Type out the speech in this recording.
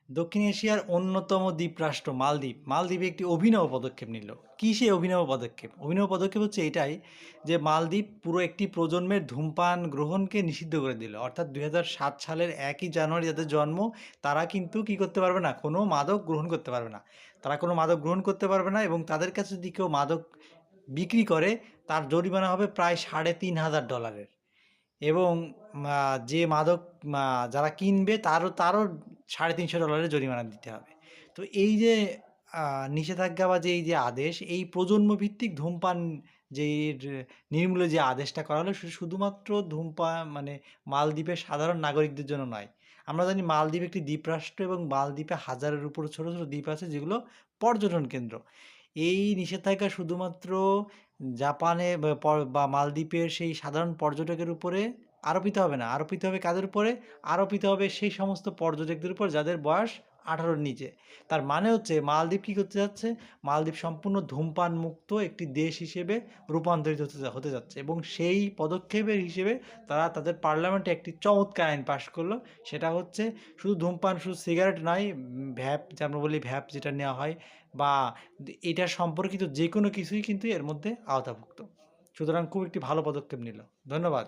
দক্ষিণ এশিয়ার অন্যতম দ্বীপরাষ্ট্র মালদ্বীপ মালদ্বীপে একটি অভিনব পদক্ষেপ নিল। কী সেই অভিনব পদক্ষেপ? অভিনব পদক্ষেপ হচ্ছে এটাই যে মালদ্বীপ পুরো একটি প্রজন্মের ধূমপান গ্রহণকে নিষিদ্ধ করে দিল। অর্থাৎ 2007 সালের 1 জানুয়ারি যাদের জন্ম, তারা কিন্তু কী করতে পারবে না, কোনো মাদক গ্রহণ করতে পারবে না। তারা কোনো মাদক গ্রহণ করতে পারবে না, এবং তাদের কাছে যদি কেউ মাদক বিক্রি করে, তার জরিমানা হবে প্রায় $3,500। এবং যে মাদক যারা কিনবে তারও $350 জরিমানা দিতে হবে। তো এই যে নিষেধাজ্ঞা বা যে এই যে আদেশ, এই প্রজন্মভিত্তিক ধূমপান যে নির্মূলে যে আদেশটা করা হলো, শুধুমাত্র ধূমপান মানে মালদ্বীপের সাধারণ নাগরিকদের জন্য নয়। আমরা জানি মালদ্বীপ একটি দ্বীপরাষ্ট্র, এবং মালদ্বীপে হাজারের উপর ছোট ছোট দ্বীপ আছে যেগুলো পর্যটন কেন্দ্র। এই নিষেধাজ্ঞা শুধুমাত্র জাপানে বা মালদ্বীপের সেই সাধারণ পর্যটকের উপরে আরোপিত হবে না, আরোপিত হবে কাদের উপরে? আরোপিত হবে সেই সমস্ত পর্যটকদের উপর যাদের বয়স 18-র নিচে। তার মানে হচ্ছে মালদ্বীপ কী করতে যাচ্ছে? মালদ্বীপ সম্পূর্ণ ধূমপান মুক্ত একটি দেশ হিসেবে রূপান্তরিত হতে যাচ্ছে, এবং সেই পদক্ষেপের হিসেবে তারা তাদের পার্লামেন্টে একটি চমৎকার আইন পাশ করলো। সেটা হচ্ছে শুধু ধূমপান, শুধু সিগারেট নয়, ভ্যাপ, যে আমরা বলি ভ্যাপ যেটা নেওয়া হয়, বা এটা সম্পর্কিত যে কোনো কিছুই কিন্তু এর মধ্যে আওতাভুক্ত। সুতরাং খুব একটি ভালো পদক্ষেপ নিল। ধন্যবাদ।